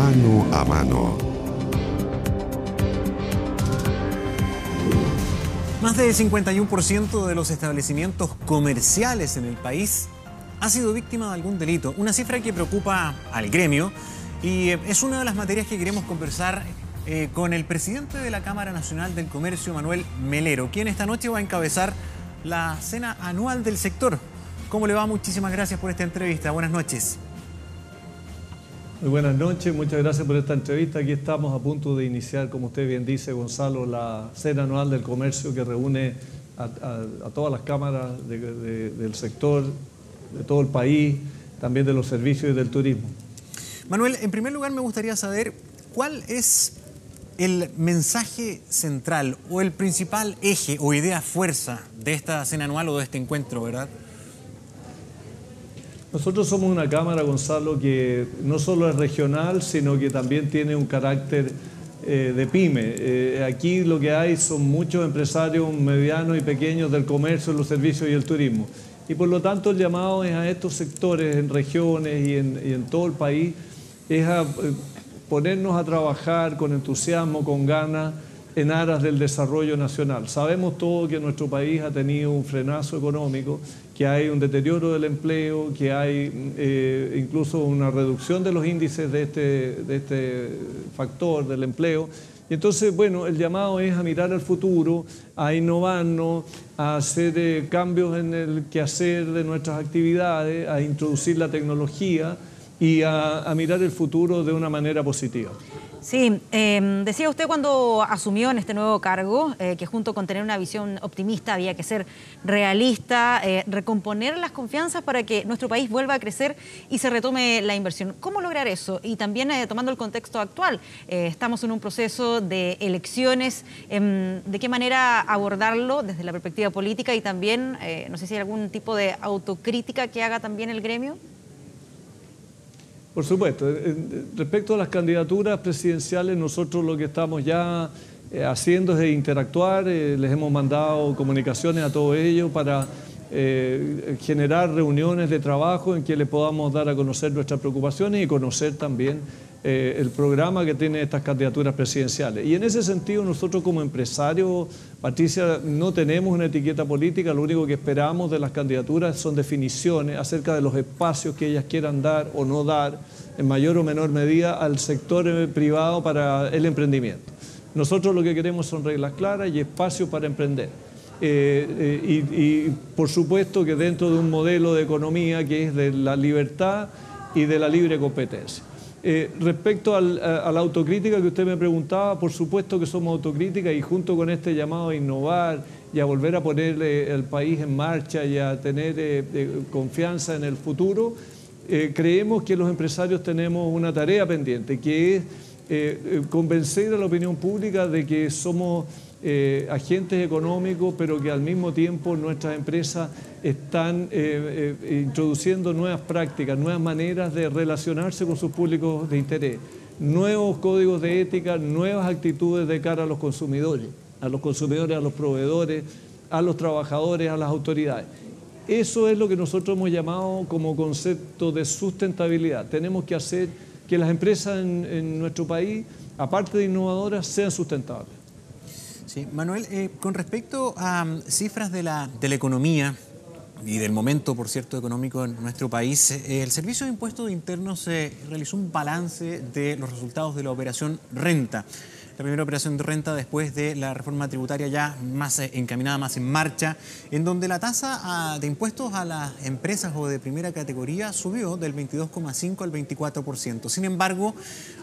Mano a mano. Más del 51% de los establecimientos comerciales en el país ha sido víctima de algún delito, una cifra que preocupa al gremio y es una de las materias que queremos conversar con el presidente de la Cámara Nacional del Comercio, Manuel Melero, quien esta noche va a encabezar la cena anual del sector. ¿Cómo le va? Muchísimas gracias por esta entrevista. Buenas noches. Muy buenas noches, muchas gracias por esta entrevista. Aquí estamos a punto de iniciar, como usted bien dice, Gonzalo, la cena anual del comercio que reúne a todas las cámaras del sector, de todo el país, también de los servicios y del turismo. Manuel, en primer lugar me gustaría saber cuál es el mensaje central o el principal eje o idea fuerza de esta cena anual o de este encuentro, ¿verdad? Nosotros somos una cámara, Gonzalo, que no solo es regional, sino que también tiene un carácter de pyme. Aquí lo que hay son muchos empresarios medianos y pequeños del comercio, los servicios y el turismo. Y por lo tanto el llamado es a estos sectores en regiones y en todo el país, es a ponernos a trabajar con entusiasmo, con ganas, en aras del desarrollo nacional. Sabemos todos que nuestro país ha tenido un frenazo económico, que hay un deterioro del empleo, que hay incluso una reducción de los índices de este factor del empleo. Y entonces, bueno, el llamado es a mirar al futuro, a innovarnos, a hacer cambios en el quehacer de nuestras actividades, a introducir la tecnología y a mirar el futuro de una manera positiva. Sí, decía usted cuando asumió en este nuevo cargo que junto con tener una visión optimista había que ser realista, recomponer las confianzas para que nuestro país vuelva a crecer y se retome la inversión. ¿Cómo lograr eso? Y también tomando el contexto actual, estamos en un proceso de elecciones, ¿de qué manera abordarlo desde la perspectiva política y también, no sé si hay algún tipo de autocrítica que haga también el gremio? Por supuesto. Respecto a las candidaturas presidenciales, nosotros lo que estamos ya haciendo es interactuar, les hemos mandado comunicaciones a todos ellos para generar reuniones de trabajo en que les podamos dar a conocer nuestras preocupaciones y conocer también el programa que tienen estas candidaturas presidenciales. Y en ese sentido nosotros como empresarios, Patricia, no tenemos una etiqueta política, lo único que esperamos de las candidaturas son definiciones acerca de los espacios que ellas quieran dar o no dar, en mayor o menor medida, al sector privado para el emprendimiento. Nosotros lo que queremos son reglas claras y espacios para emprender. Y por supuesto que dentro de un modelo de economía que es de la libertad y de la libre competencia. Respecto a la autocrítica que usted me preguntaba, por supuesto que somos autocríticas y junto con este llamado a innovar y a volver a poner el país en marcha y a tener confianza en el futuro, creemos que los empresarios tenemos una tarea pendiente, que es convencer a la opinión pública de que somos agentes económicos, pero que al mismo tiempo nuestras empresas están introduciendo nuevas prácticas, nuevas maneras de relacionarse con sus públicos de interés, nuevos códigos de ética, nuevas actitudes de cara a los consumidores, a los proveedores, a los trabajadores, a las autoridades. Eso es lo que nosotros hemos llamado como concepto de sustentabilidad. Tenemos que hacer que las empresas en nuestro país, aparte de innovadoras, sean sustentables. Sí, Manuel, con respecto a cifras de la economía y del momento, por cierto, económico en nuestro país, el Servicio de Impuestos Internos realizó un balance de los resultados de la operación Renta. La primera operación de renta después de la reforma tributaria ya más encaminada, más en marcha, en donde la tasa de impuestos a las empresas o de primera categoría subió del 22,5 al 24%. Sin embargo,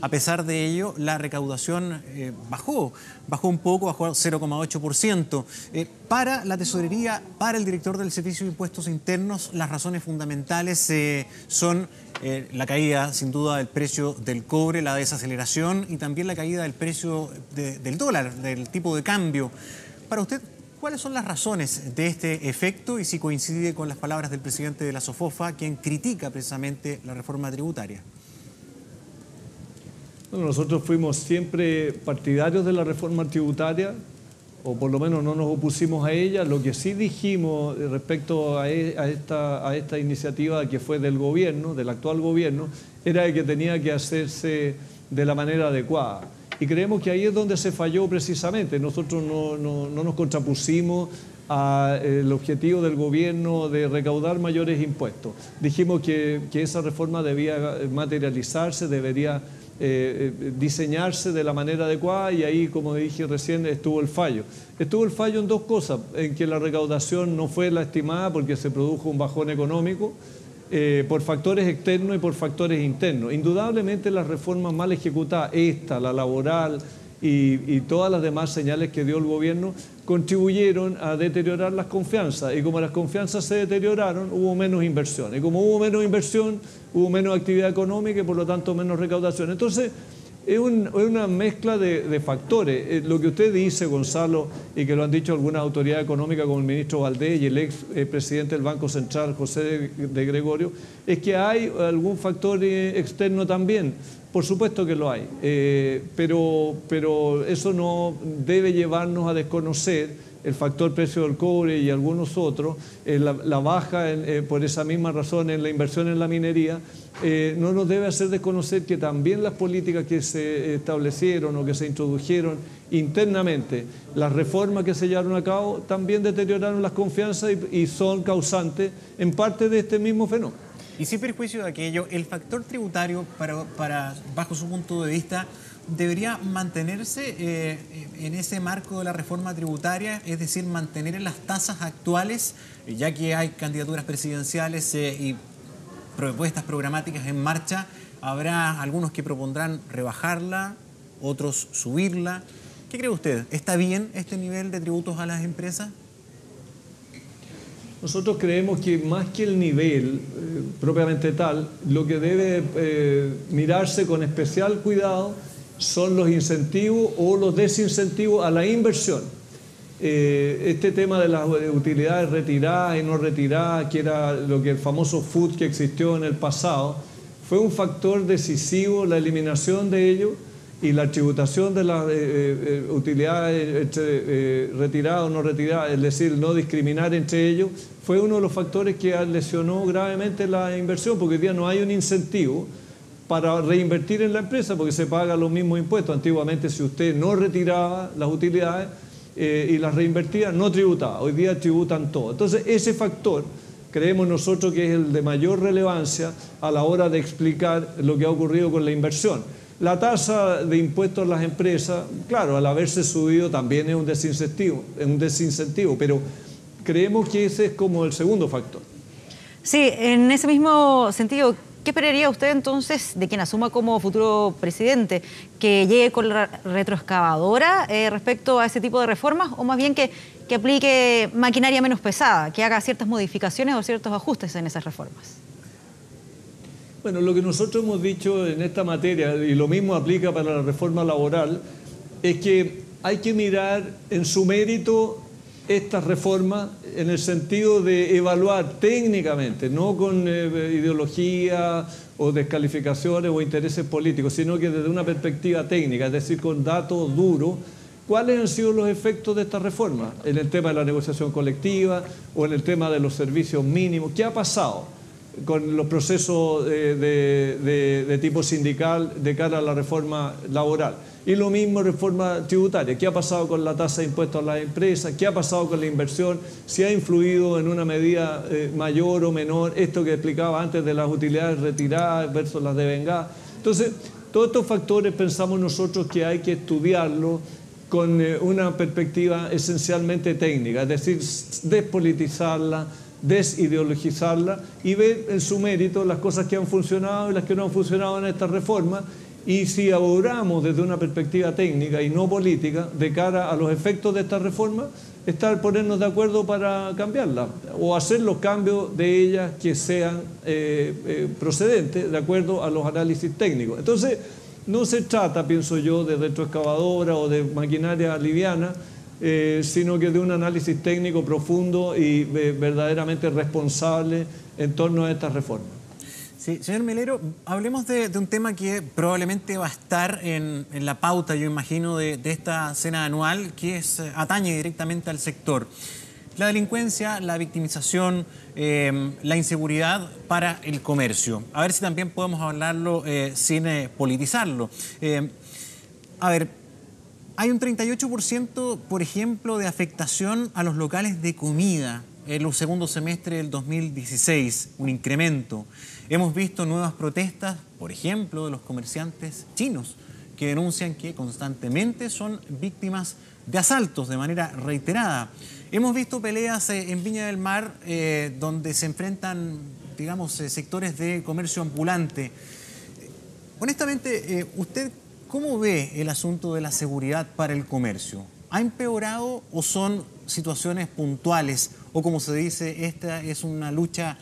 a pesar de ello, la recaudación bajó un poco, bajó al 0,8%. Para la tesorería, para el director del Servicio de Impuestos Internos, las razones fundamentales son la caída, sin duda, del precio del cobre, la desaceleración y también la caída del precio del dólar, del tipo de cambio. Para usted, ¿cuáles son las razones de este efecto y si coincide con las palabras del presidente de la SOFOFA, quien critica precisamente la reforma tributaria? Bueno, nosotros fuimos siempre partidarios de la reforma tributaria, o por lo menos no nos opusimos a ella. Lo que sí dijimos respecto a esta iniciativa que fue del gobierno, del actual gobierno, era que tenía que hacerse de la manera adecuada. Y creemos que ahí es donde se falló precisamente. Nosotros no nos contrapusimos al objetivo del gobierno de recaudar mayores impuestos. Dijimos que esa reforma debía materializarse, debería diseñarse de la manera adecuada, y ahí, como dije recién, estuvo el fallo. Estuvo el fallo en dos cosas: en que la recaudación no fue la estimada porque se produjo un bajón económico, por factores externos y por factores internos. Indudablemente las reformas mal ejecutadas, esta, la laboral y todas las demás señales que dio el gobierno, contribuyeron a deteriorar las confianzas, y como las confianzas se deterioraron, hubo menos inversión, y como hubo menos inversión, hubo menos actividad económica y por lo tanto menos recaudación. Entonces es una mezcla de factores. Lo que usted dice, Gonzalo, y que lo han dicho algunas autoridades económicas como el ministro Valdés y el ex presidente del Banco Central, José de Gregorio, es que hay algún factor externo también. Por supuesto que lo hay, pero eso no debe llevarnos a desconocer el factor precio del cobre y algunos otros, la baja por esa misma razón en la inversión en la minería. No nos debe hacer desconocer que también las políticas que se establecieron o que se introdujeron internamente, las reformas que se llevaron a cabo, también deterioraron las confianzas y son causantes en parte de este mismo fenómeno. Y sin perjuicio de aquello, el factor tributario, bajo su punto de vista, debería mantenerse en ese marco de la reforma tributaria, es decir, mantener en las tasas actuales, ya que hay candidaturas presidenciales y propuestas programáticas en marcha. Habrá algunos que propondrán rebajarla, otros subirla. ¿Qué cree usted? ¿Está bien este nivel de tributos a las empresas? Nosotros creemos que más que el nivel propiamente tal, lo que debe mirarse con especial cuidado son los incentivos o los desincentivos a la inversión. Este tema de las utilidades retiradas y no retiradas, que era lo que el famoso FUT que existió en el pasado, fue un factor decisivo, la eliminación de ello y la tributación de las utilidades retiradas o no retiradas, es decir, no discriminar entre ellos, fue uno de los factores que lesionó gravemente la inversión, porque hoy día no hay un incentivo para reinvertir en la empresa porque se pagan los mismos impuestos. Antiguamente, si usted no retiraba las utilidades y las reinvertía, no tributaba. Hoy día tributan todo. Entonces, ese factor creemos nosotros que es el de mayor relevancia a la hora de explicar lo que ha ocurrido con la inversión. La tasa de impuestos a las empresas, claro, al haberse subido también es un desincentivo, pero creemos que ese es como el segundo factor. Sí, en ese mismo sentido, ¿qué esperaría usted entonces de quien asuma como futuro presidente? ¿Que llegue con la retroexcavadora respecto a ese tipo de reformas, o más bien que aplique maquinaria menos pesada, que haga ciertas modificaciones o ciertos ajustes en esas reformas? Bueno, lo que nosotros hemos dicho en esta materia, y lo mismo aplica para la reforma laboral, es que hay que mirar en su mérito estas reformas en el sentido de evaluar técnicamente, no con ideología o descalificaciones o intereses políticos, sino que desde una perspectiva técnica, es decir, con datos duros, cuáles han sido los efectos de esta reforma en el tema de la negociación colectiva o en el tema de los servicios mínimos. ¿Qué ha pasado con los procesos de tipo sindical de cara a la reforma laboral? Y lo mismo reforma tributaria. ¿Qué ha pasado con la tasa de impuestos a las empresas? ¿Qué ha pasado con la inversión? ¿Si ha influido en una medida mayor o menor esto que explicaba antes de las utilidades retiradas versus las devengadas? Entonces, todos estos factores pensamos nosotros que hay que estudiarlos con una perspectiva esencialmente técnica, es decir, despolitizarla, desideologizarla y ver en su mérito las cosas que han funcionado y las que no han funcionado en esta reforma. Y si abordamos desde una perspectiva técnica y no política de cara a los efectos de esta reforma, ponernos de acuerdo para cambiarla o hacer los cambios de ellas que sean procedentes de acuerdo a los análisis técnicos. Entonces, no se trata, pienso yo, de retroexcavadora o de maquinaria liviana, sino que de un análisis técnico profundo y verdaderamente responsable en torno a estas reformas. Sí, señor Melero, hablemos de un tema que probablemente va a estar en la pauta, yo imagino, de esta cena anual, que atañe directamente al sector. la delincuencia, la victimización, la inseguridad para el comercio. A ver si también podemos hablarlo sin politizarlo. A ver, hay un 38%, por ejemplo, de afectación a los locales de comida en el segundo semestre del 2016, un incremento. Hemos visto nuevas protestas, por ejemplo, de los comerciantes chinos, que denuncian que constantemente son víctimas de asaltos de manera reiterada. Hemos visto peleas en Viña del Mar donde se enfrentan, digamos, sectores de comercio ambulante. Honestamente, ¿usted cómo ve el asunto de la seguridad para el comercio? ¿Ha empeorado o son situaciones puntuales? O como se dice, esta es una lucha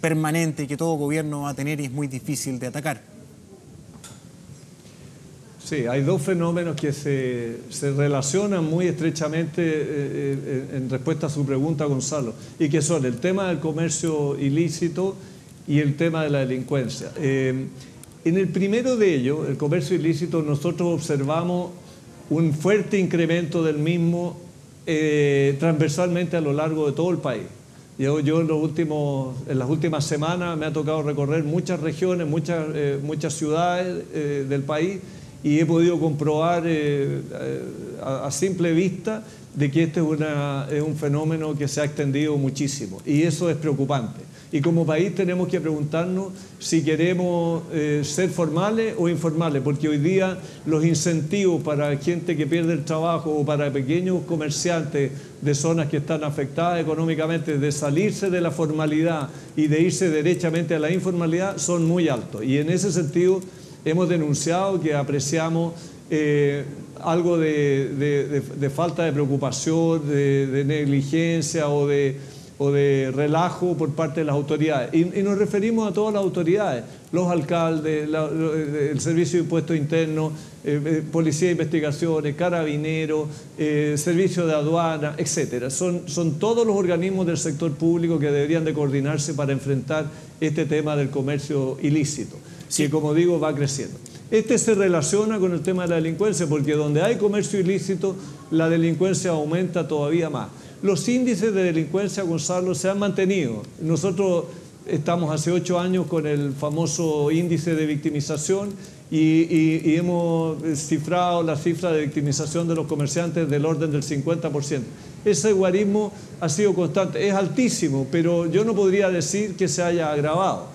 permanente que todo gobierno va a tener y es muy difícil de atacar. Sí, hay dos fenómenos que se relacionan muy estrechamente en respuesta a su pregunta, Gonzalo, y que son el tema del comercio ilícito y el tema de la delincuencia. En el primero de ellos, el comercio ilícito, nosotros observamos un fuerte incremento del mismo transversalmente a lo largo de todo el país. Yo en las últimas semanas me ha tocado recorrer muchas regiones, muchas ciudades del país, y he podido comprobar a simple vista de que este es un fenómeno que se ha extendido muchísimo, y eso es preocupante. Y como país tenemos que preguntarnos si queremos ser formales o informales, porque hoy día los incentivos para gente que pierde el trabajo o para pequeños comerciantes de zonas que están afectadas económicamente de salirse de la formalidad y de irse derechamente a la informalidad son muy altos. Y en ese sentido hemos denunciado que apreciamos algo de falta de preocupación, de negligencia o de relajo por parte de las autoridades. Y nos referimos a todas las autoridades, los alcaldes, el Servicio de Impuestos Internos, Policía de Investigaciones, Carabineros, Servicio de Aduana, etc. Son todos los organismos del sector público que deberían de coordinarse para enfrentar este tema del comercio ilícito, que, como digo, va creciendo. Este se relaciona con el tema de la delincuencia, porque donde hay comercio ilícito, la delincuencia aumenta todavía más. Los índices de delincuencia, Gonzalo, se han mantenido. Nosotros estamos hace 8 años con el famoso índice de victimización y hemos cifrado la cifra de victimización de los comerciantes del orden del 50%. Ese guarismo ha sido constante, es altísimo, pero yo no podría decir que se haya agravado.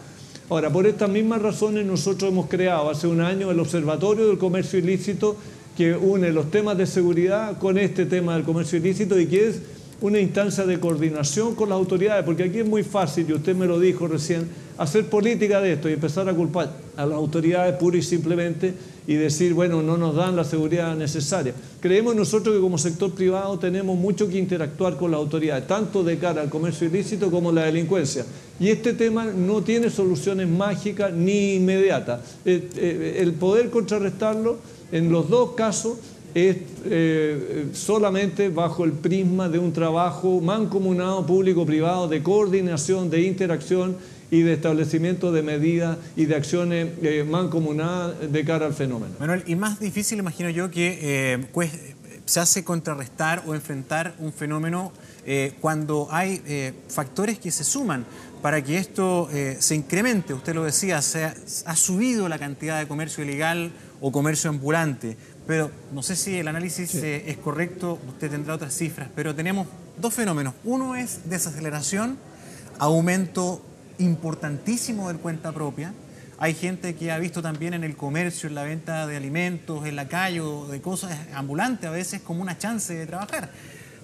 Ahora, por estas mismas razones nosotros hemos creado hace un año el Observatorio del Comercio Ilícito, que une los temas de seguridad con este tema del comercio ilícito y que es una instancia de coordinación con las autoridades, porque aquí es muy fácil, y usted me lo dijo recién, hacer política de esto y empezar a culpar a las autoridades pura y simplemente y decir, bueno, no nos dan la seguridad necesaria. Creemos nosotros que como sector privado tenemos mucho que interactuar con las autoridades, tanto de cara al comercio ilícito como la delincuencia. Y este tema no tiene soluciones mágicas ni inmediatas. El poder contrarrestarlo en los dos casos es solamente bajo el prisma de un trabajo mancomunado público-privado de coordinación, de interacción y de establecimiento de medidas y de acciones mancomunadas de cara al fenómeno. Manuel, y más difícil, imagino yo, que se hace contrarrestar o enfrentar un fenómeno cuando hay factores que se suman para que esto se incremente. Usted lo decía, ha subido la cantidad de comercio ilegal o comercio ambulante, pero no sé si el análisis es correcto, usted tendrá otras cifras, pero tenemos dos fenómenos. Uno es desaceleración, aumento importantísimo del cuenta propia. Hay gente que ha visto también en el comercio, en la venta de alimentos, en la calle o de cosas ambulantes a veces como una chance de trabajar.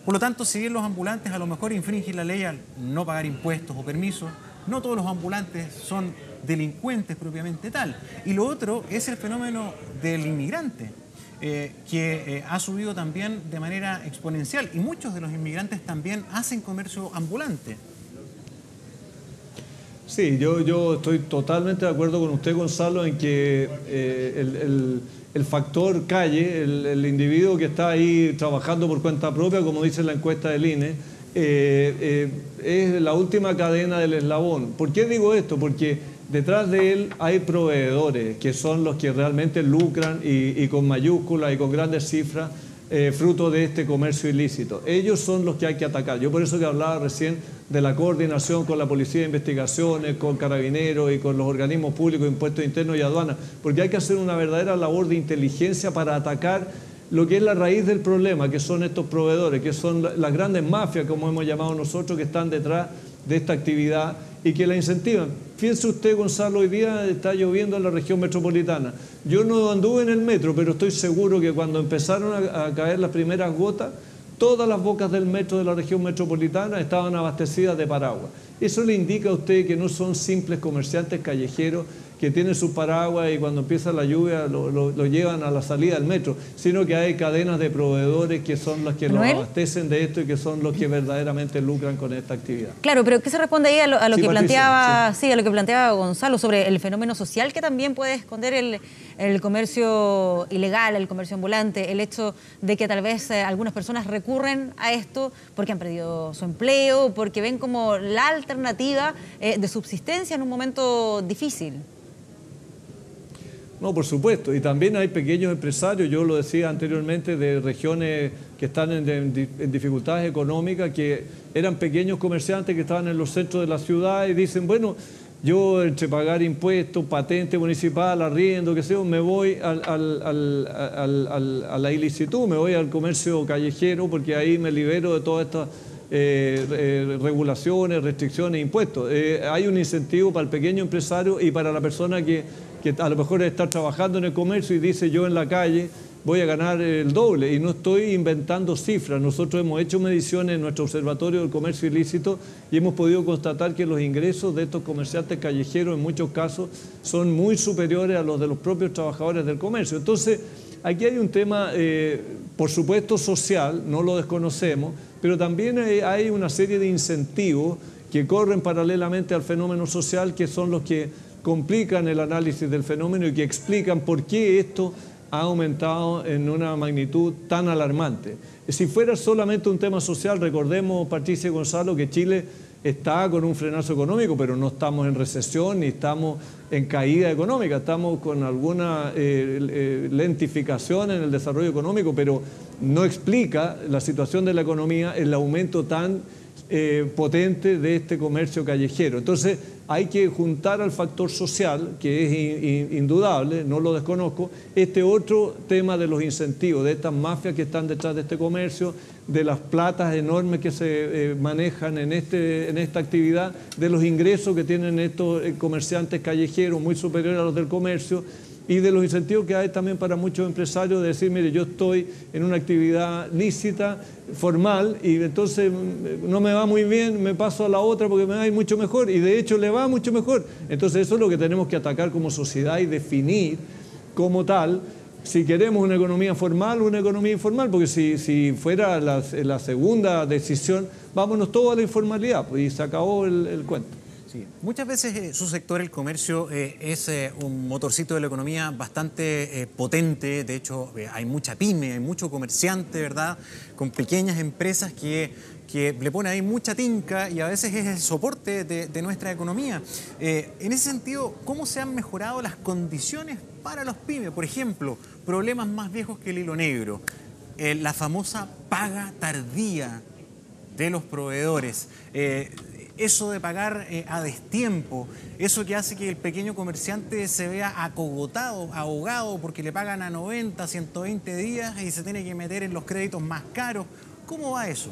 Por lo tanto, si bien los ambulantes a lo mejor infringen la ley al no pagar impuestos o permisos, no todos los ambulantes son delincuentes propiamente tal. Y lo otro es el fenómeno del inmigrante, que ha subido también de manera exponencial y muchos de los inmigrantes también hacen comercio ambulante. Sí, yo estoy totalmente de acuerdo con usted, Gonzalo, en que el factor calle, el individuo que está ahí trabajando por cuenta propia, como dice la encuesta del INE, es la última cadena del eslabón. ¿Por qué digo esto? Porque detrás de él hay proveedores que son los que realmente lucran y con mayúsculas y con grandes cifras fruto de este comercio ilícito. Ellos son los que hay que atacar. Yo por eso que hablaba recién de la coordinación con la Policía de Investigaciones, con Carabineros y con los organismos públicos, Impuestos Internos y Aduanas, porque hay que hacer una verdadera labor de inteligencia para atacar lo que es la raíz del problema, que son estos proveedores, que son las grandes mafias, como hemos llamado nosotros, que están detrás de esta actividad y que la incentivan. Fíjense usted, Gonzalo, hoy día está lloviendo en la región metropolitana. Yo no anduve en el metro, pero estoy seguro que cuando empezaron a caer las primeras gotas, todas las bocas del metro de la región metropolitana estaban abastecidas de paraguas. Eso le indica a usted que no son simples comerciantes callejeros que tienen sus paraguas y cuando empieza la lluvia lo llevan a la salida del metro, sino que hay cadenas de proveedores que son los que los abastecen de esto y que son los que verdaderamente lucran con esta actividad. Claro, pero ¿qué se responde ahí a lo Sí, que Patricia, planteaba, sí. sí, a lo que planteaba Gonzalo sobre el fenómeno social que también puede esconder el comercio ilegal, el comercio ambulante, el hecho de que tal vez algunas personas recurren a esto porque han perdido su empleo, porque ven como la alternativa de subsistencia en un momento difícil? No, por supuesto, y también hay pequeños empresarios, yo lo decía anteriormente, de regiones que están en dificultades económicas, que eran pequeños comerciantes que estaban en los centros de la ciudad y dicen, bueno, yo entre pagar impuestos, patente municipal, arriendo, qué sé yo, me voy a la ilicitud, me voy al comercio callejero porque ahí me libero de todas estas regulaciones, restricciones, impuestos. Hay un incentivo para el pequeño empresario y para la persona que a lo mejor está trabajando en el comercio y dice yo en la calle voy a ganar el doble y no estoy inventando cifras. Nosotros hemos hecho mediciones en nuestro Observatorio del Comercio Ilícito y hemos podido constatar que los ingresos de estos comerciantes callejeros en muchos casos son muy superiores a los de los propios trabajadores del comercio. Entonces, aquí hay un tema, por supuesto, social, no lo desconocemos, pero también hay una serie de incentivos que corren paralelamente al fenómeno social, que son los que complican el análisis del fenómeno y que explican por qué esto ha aumentado en una magnitud tan alarmante. Si fuera solamente un tema social, recordemos, Patricia y Gonzalo, que Chile está con un frenazo económico, pero no estamos en recesión ni estamos en caída económica, estamos con alguna lentificación en el desarrollo económico, pero no explica la situación de la economía el aumento tan potente de este comercio callejero. Entonces hay que juntar al factor social, que es indudable, no lo desconozco, este otro tema de los incentivos, de estas mafias que están detrás de este comercio, de las platas enormes que se manejan en esta actividad, de los ingresos que tienen estos comerciantes callejeros muy superiores a los del comercio, y de los incentivos que hay también para muchos empresarios de decir, mire, yo estoy en una actividad lícita, formal, y entonces no me va muy bien, me paso a la otra porque me va a ir mucho mejor, y de hecho le va mucho mejor. Entonces eso es lo que tenemos que atacar como sociedad y definir como tal, si queremos una economía formal o una economía informal, porque si fuera la segunda decisión, vámonos todos a la informalidad, pues, y se acabó el cuento. Sí. Muchas veces su sector, el comercio, es un motorcito de la economía bastante potente. De hecho, hay mucha pyme, hay mucho comerciante, ¿verdad?, con pequeñas empresas que le pone ahí mucha tinca y a veces es el soporte de nuestra economía. En ese sentido, ¿cómo se han mejorado las condiciones para los pymes? Por ejemplo, problemas más viejos que el hilo negro, la famosa paga tardía de los proveedores. Eso de pagar a destiempo, eso que hace que el pequeño comerciante se vea acogotado, ahogado, porque le pagan a 90, 120 días y se tiene que meter en los créditos más caros. ¿Cómo va eso?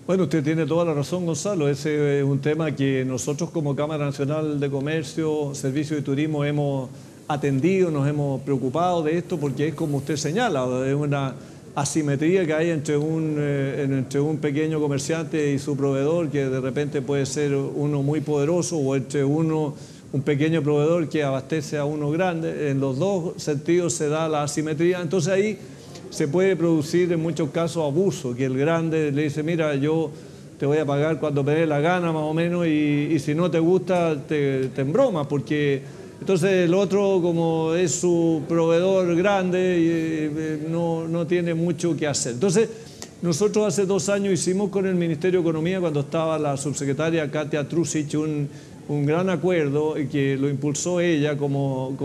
Bueno, usted tiene toda la razón, Gonzalo. Ese es un tema que nosotros como Cámara Nacional de Comercio, Servicio de Turismo hemos atendido, nos hemos preocupado de esto porque es como usted señala, es una asimetría que hay entre un pequeño comerciante y su proveedor, que de repente puede ser uno muy poderoso, o entre un pequeño proveedor que abastece a uno grande. En los dos sentidos se da la asimetría. Entonces ahí se puede producir en muchos casos abuso, que el grande le dice, mira, yo te voy a pagar cuando me dé la gana más o menos, y si no te gusta te embroma, porque entonces el otro, como es su proveedor grande, no tiene mucho que hacer. Entonces nosotros hace 2 años hicimos con el Ministerio de Economía, cuando estaba la subsecretaria Katia Trusic, un gran acuerdo y que lo impulsó ella como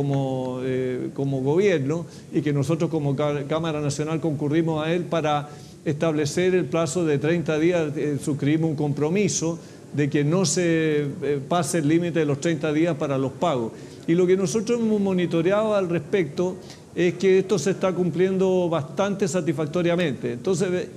gobierno y que nosotros como Cámara Nacional concurrimos a él para establecer el plazo de 30 días. Suscribimos un compromiso de que no se pase el límite de los 30 días para los pagos. Y lo que nosotros hemos monitoreado al respecto es que esto se está cumpliendo bastante satisfactoriamente. Entonces,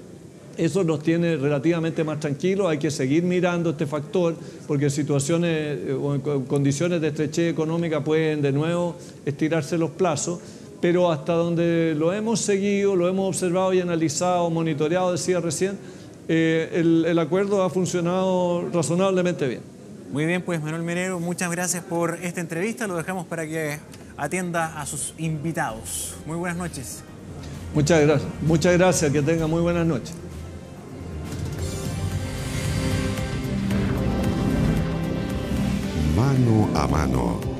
eso nos tiene relativamente más tranquilos. Hay que seguir mirando este factor porque situaciones o en condiciones de estrechez económica pueden de nuevo estirarse los plazos, pero hasta donde lo hemos seguido, lo hemos observado y analizado, monitoreado, decía recién, el acuerdo ha funcionado razonablemente bien. Muy bien, pues Manuel Melero, muchas gracias por esta entrevista. Lo dejamos para que atienda a sus invitados. Muy buenas noches. Muchas gracias, que tenga muy buenas noches. Mano a mano.